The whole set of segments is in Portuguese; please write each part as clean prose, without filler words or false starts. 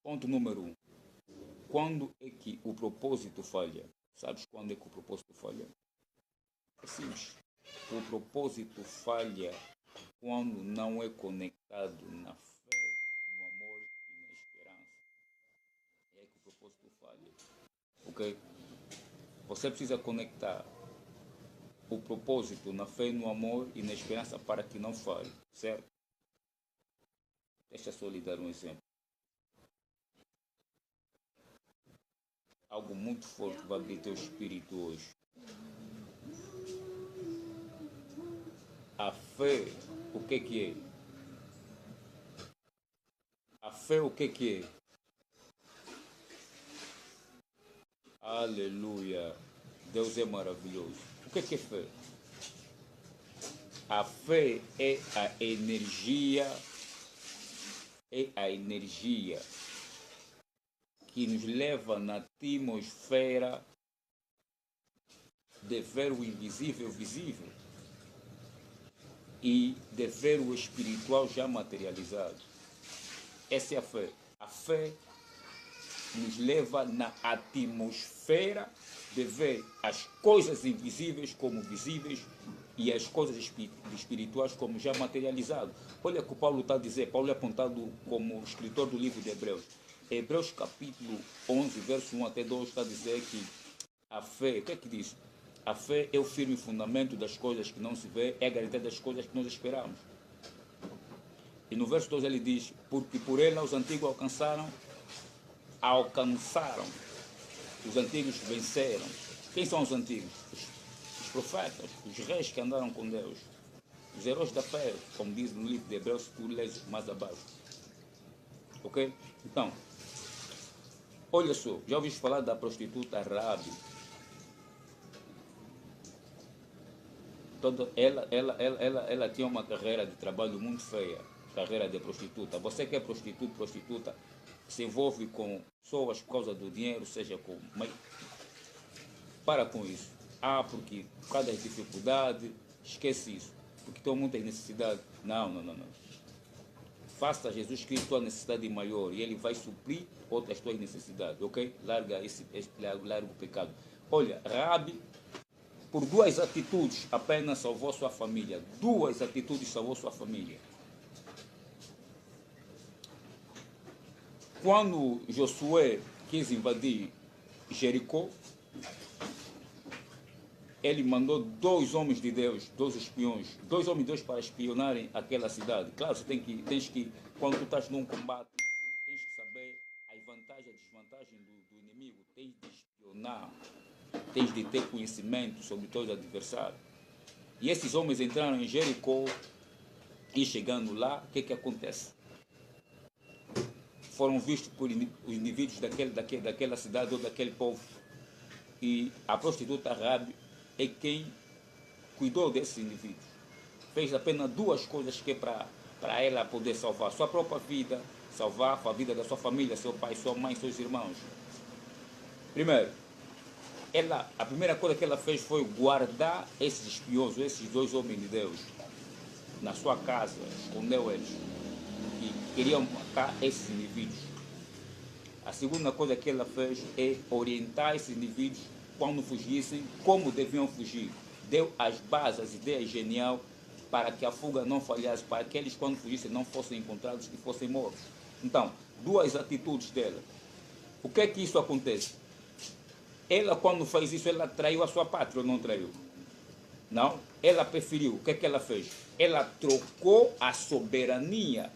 Ponto número 1. Quando é que o propósito falha? Sabes quando é que o propósito falha? É simples. O propósito falha quando não é conectado na fé, no amor e na esperança. É aí que o propósito falha. Ok? Você precisa conectar o propósito na fé, no amor e na esperança para que não falhe. Certo? Deixa eu só lhe dar um exemplo. Algo muito forte vai abrir teu espírito hoje. A fé, o que é? A fé, o que é? Aleluia. Deus é maravilhoso. O que é fé? A fé é a energia que nos leva na atmosfera de ver o invisível visível e de ver o espiritual já materializado. Essa é a fé. A fé nos leva na atmosfera de ver as coisas invisíveis como visíveis e as coisas espirituais como já materializado. Olha o que o Paulo está a dizer. Paulo é apontado como escritor do livro de Hebreus. Hebreus capítulo 11, verso 1 até 2 está a dizer que a fé, o que é que diz? A fé é o firme fundamento das coisas que não se vê, é a garantia das coisas que nós esperamos. E no verso 2 ele diz, porque por ela os antigos alcançaram. Os antigos venceram. Quem são os antigos? Os profetas, os reis que andaram com Deus. Os heróis da fé, como diz no livro de Hebreus, tu lês mais abaixo. Ok? Então, olha só, já ouviste falar da prostituta Rabi? Ela tinha uma carreira de trabalho muito feia, carreira de prostituta. Você que é prostituta, se envolve com pessoas por causa do dinheiro, seja com... Para com isso. Porque por causa das dificuldades, esquece isso. Porque todo mundo tem necessidade. Não. Faça a Jesus Cristo a necessidade maior e Ele vai suprir outras tuas necessidades, ok? Larga o pecado. Olha, Rabi, por 2 atitudes apenas salvou sua família. 2 atitudes salvou sua família. Quando Josué quis invadir Jericó, ele mandou 2 homens de Deus, 2 espiões, 2 homens de Deus para espionarem aquela cidade. Claro, você tens que, quando tu estás num combate, tens que saber as vantagens e a desvantagem do inimigo. Tens de espionar, tens de ter conhecimento sobre todos os adversários. E esses homens entraram em Jericó e chegando lá, o que acontece? Foram vistos por os indivíduos daquela cidade ou daquele povo. E a prostituta Rabi é quem cuidou desses indivíduos. Fez apenas 2 coisas que é para ela poder salvar sua própria vida, salvar a vida da sua família, seu pai, sua mãe, seus irmãos. Primeiro, a primeira coisa que ela fez foi guardar esses espiões, esses 2 homens de Deus, na sua casa, escondeu eles, e queriam matar esses indivíduos. A segunda coisa que ela fez é orientar esses indivíduos quando fugissem, como deviam fugir. Deu as bases, as ideias geniais para que a fuga não falhasse, para que eles quando fugissem não fossem encontrados e fossem mortos. Então, 2 atitudes dela. O que é que isso acontece? Ela quando fez isso, ela traiu a sua pátria ou não traiu? Não, ela preferiu. O que é que ela fez? Ela trocou a soberania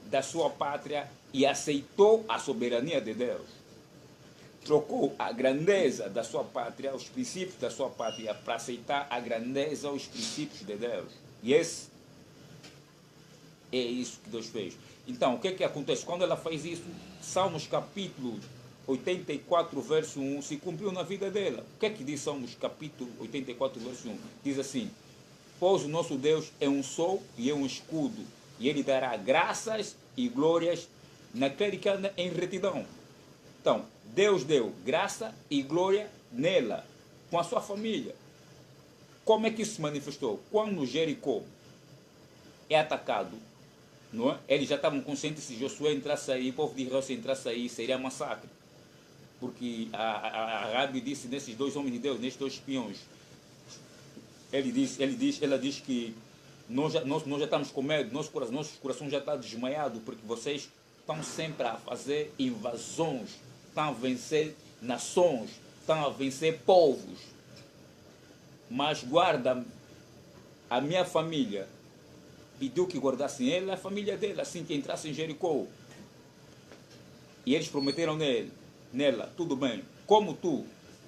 da sua pátria e aceitou a soberania de Deus. Trocou a grandeza da sua pátria, os princípios da sua pátria, para aceitar a grandeza, os princípios de Deus. E esse é isso que Deus fez. Então, o que é que acontece? Quando ela fez isso, Salmos capítulo 84, verso 1, se cumpriu na vida dela. O que é que diz Salmos capítulo 84, verso 1? Diz assim, pois o nosso Deus é um sol e é um escudo, e Ele dará graças e glórias naquele que anda em retidão. Então, Deus deu graça e glória nela, com a sua família. Como é que isso se manifestou? Quando Jericó é atacado, Não é? Eles já estavam conscientes que se Josué entrasse aí, o povo de Israel se entrasse aí, seria massacre. Porque a Rabi disse nesses dois homens de Deus, nesses dois espiões, ela diz que nós já estamos com medo, nosso coração já está desmaiado, porque vocês estão sempre a fazer invasões, estão a vencer nações, estão a vencer povos. Mas guarda a minha família, pediu que guardassem ele, a família dele, assim que entrasse em Jericó. E eles prometeram nela, tudo bem, como tu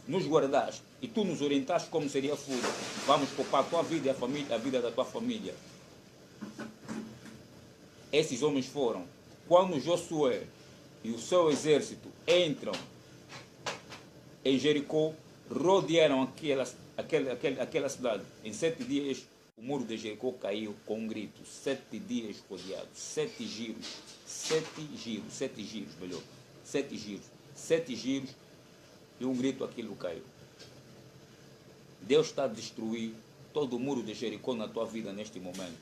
nos guardaste e tu nos orientaste como seria a fuga, vamos poupar a tua vida e a vida da tua família. Esses homens foram. Quando Josué e o seu exército entram em Jericó, rodearam aquela cidade. Em 7 dias, o muro de Jericó caiu com um grito. 7 dias rodeados, 7 giros, 7 giros, e um grito aquilo caiu. Deus está a destruir todo o muro de Jericó na tua vida neste momento.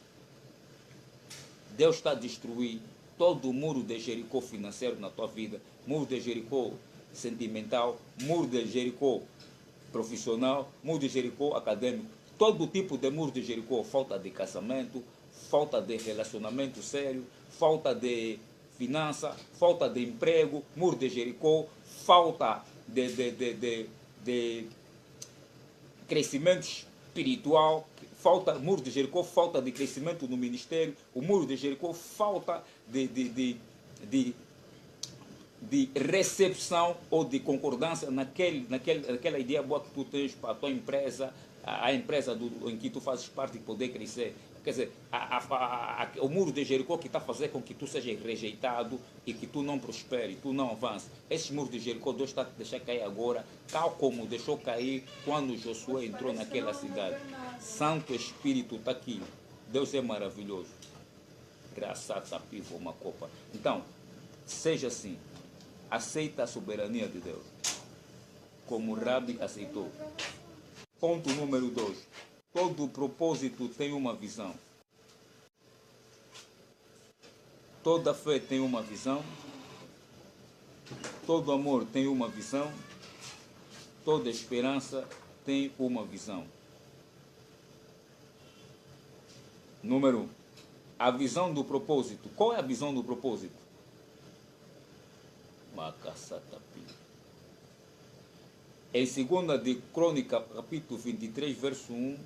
Deus está a destruir todo o muro de Jericó financeiro na tua vida, muro de Jericó sentimental, muro de Jericó profissional, muro de Jericó acadêmico, todo tipo de muro de Jericó, falta de casamento, falta de relacionamento sério, falta de finança, falta de emprego, muro de Jericó, falta de crescimento espiritual, muro de Jericó, falta de crescimento no ministério, o muro de Jericó, falta de recepção ou de concordância naquela ideia boa que tu tens para a tua empresa, a empresa em que tu fazes parte e poder crescer. Quer dizer, o muro de Jericó que está a fazer com que tu sejas rejeitado e que tu não prospere, tu não avances. Esses muros de Jericó, Deus está a deixar cair agora, tal como deixou cair quando Josué entrou naquela cidade. Santo Espírito está aqui. Deus é maravilhoso. Graças a Pivo, uma copa. Então, seja assim. Aceita a soberania de Deus, como o Rabi aceitou. Ponto número 2. Todo propósito tem uma visão. Toda fé tem uma visão. Todo amor tem uma visão. Toda esperança tem uma visão. Número 1. A visão do propósito. Qual é a visão do propósito? Em 2 de Crônica, capítulo 23, verso 1,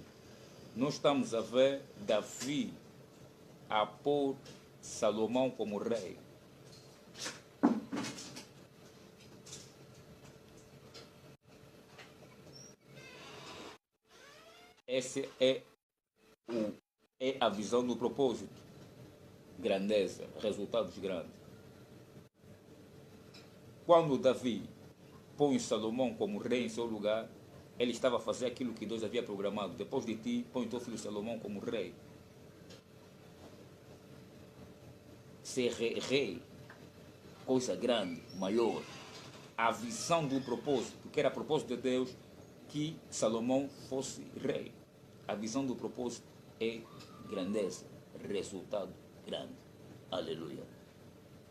nós estamos a ver Davi a pôr Salomão como rei. Essa é a visão do propósito. Grandeza, resultados grandes. Quando Davi põe Salomão como rei em seu lugar, ele estava a fazer aquilo que Deus havia programado. Depois de ti, põe teu filho Salomão como rei. Ser rei, coisa grande, maior. A visão do propósito, que era propósito de Deus, que Salomão fosse rei. A visão do propósito é grandeza, resultado grande. Aleluia.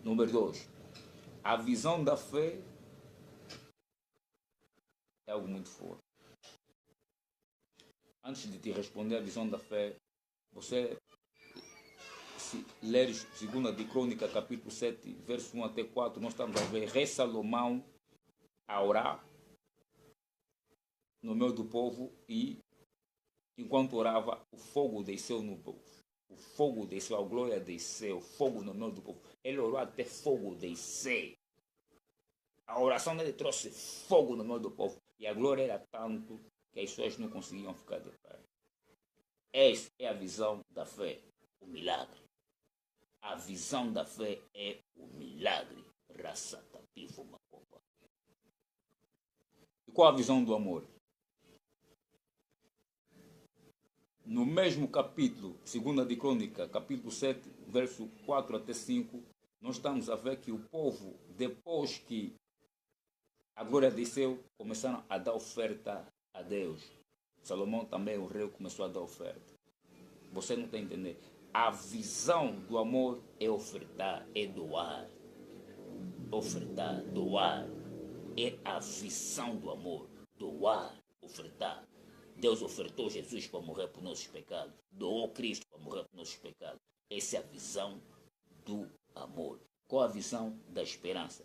Número 2. A visão da fé é algo muito forte. Antes de te responder a visão da fé, você, se leres 2 de Crônica, capítulo 7, verso 1 até 4, nós estamos a ver rei Salomão a orar no meio do povo e, enquanto orava, o fogo desceu no povo. O fogo desceu, a glória desceu, fogo no meio do povo. Ele orou até fogo descer. A oração dele trouxe fogo no meio do povo. E a glória era tanto que as pessoas não conseguiam ficar de pé. Essa é a visão da fé, o milagre. A visão da fé é o milagre. Raçata, pifo, uma copa. E qual a visão do amor? No mesmo capítulo, 2 de Crônica, capítulo 7, verso 4 até 5, nós estamos a ver que o povo, depois que a glória desceu, começaram a dar oferta a Deus. Salomão também, o rei, começou a dar oferta. Você não está entendendo. A visão do amor é ofertar, é doar. Ofertar, doar. É a visão do amor. Doar, ofertar. Deus ofertou Jesus para morrer por nossos pecados. Doou Cristo para morrer por nossos pecados. Essa é a visão do amor. Qual a visão da esperança?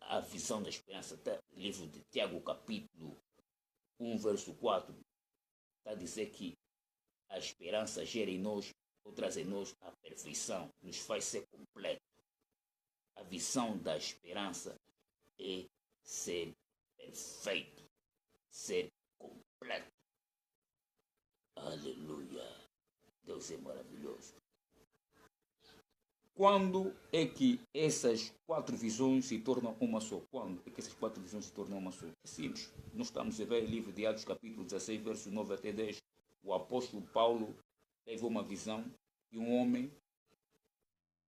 A visão da esperança está no livro de Tiago, capítulo 1, verso 4. Está a dizer que a esperança gera em nós, ou traz em nós a perfeição, nos faz ser completo. A visão da esperança é ser perfeito, ser completo. Aleluia. Deus é maravilhoso. Quando é que essas 4 visões se tornam uma só? Quando é que essas 4 visões se tornam uma só? É simples. Nós estamos a ver o livro de Atos, capítulo 16, verso 9 até 10. O apóstolo Paulo teve uma visão e um homem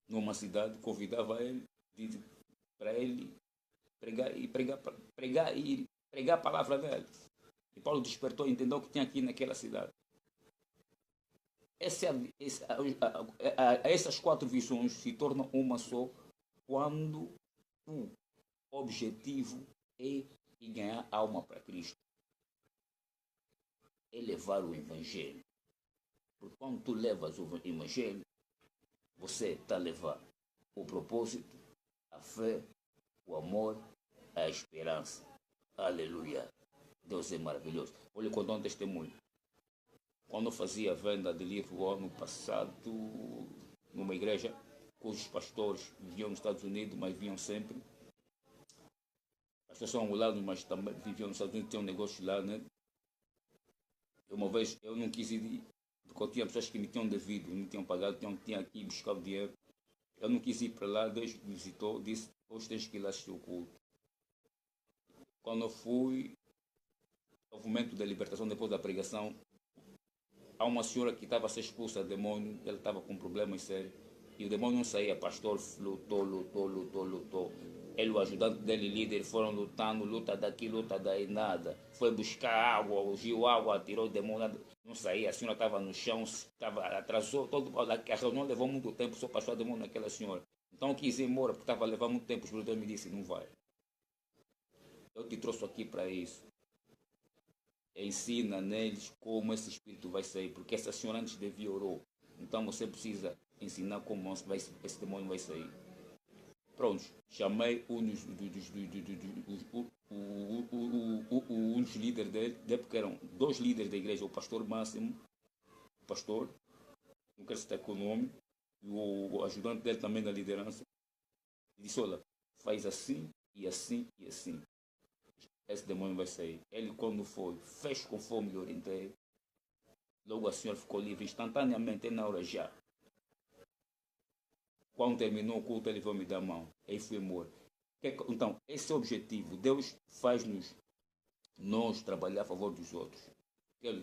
numa cidade convidava ele para ele pregar a palavra dele. E Paulo despertou e entendeu o que tinha aqui naquela cidade. Essas 4 visões se tornam uma só quando o objetivo é ganhar alma para Cristo. É levar o Evangelho. Porque quando tu levas o Evangelho, você está a levar o propósito, a fé, o amor, a esperança. Aleluia. Deus é maravilhoso. Vou lhe contar um testemunho. Quando eu fazia venda de livro o ano passado, numa igreja cujos pastores viviam nos Estados Unidos, mas vinham sempre. As pessoas são angolanos, mas também viviam nos Estados Unidos, tinham um negócio lá, né? Uma vez eu não quis ir, porque eu tinha pessoas que me tinham devido, me tinham pagado, tinha que ir buscar o dinheiro. Eu não quis ir para lá, Deus me visitou, disse, hoje tens que ir lá assistir o culto. Quando eu fui, no momento da libertação, depois da pregação, há uma senhora que estava a ser expulsa do demônio, ela estava com problemas sérios, e o demônio não saía, pastor lutou. Ele, o ajudante dele, líder, foram lutando, luta daqui, luta daí, nada. Foi buscar água, ungiu água, tirou o demônio, não saía, a senhora estava no chão, atrasou, a reunião levou muito tempo, só passou o demônio naquela senhora. Então eu quis ir embora, porque estava levando muito tempo, o Espírito me disse, não vai. Eu te trouxe aqui para isso. Ensina neles como esse espírito vai sair, porque essa senhora antes de vir orou. Então você precisa ensinar como esse demônio vai sair. Pronto, chamei um dos líderes dele, porque eram 2 líderes da igreja, o pastor Máximo, o pastor, não quero citar com o nome, e o ajudante dele também da liderança, e disse, olha, faz assim e assim e assim. Esse demônio vai sair. Ele, quando foi, fez conforme lhe orientei. Logo a senhora ficou livre instantaneamente, na hora já. Quando terminou o culto, ele veio me dar a mão. Aí fui embora. Então, esse é o objetivo. Deus faz-nos nós trabalhar a favor dos outros. Ele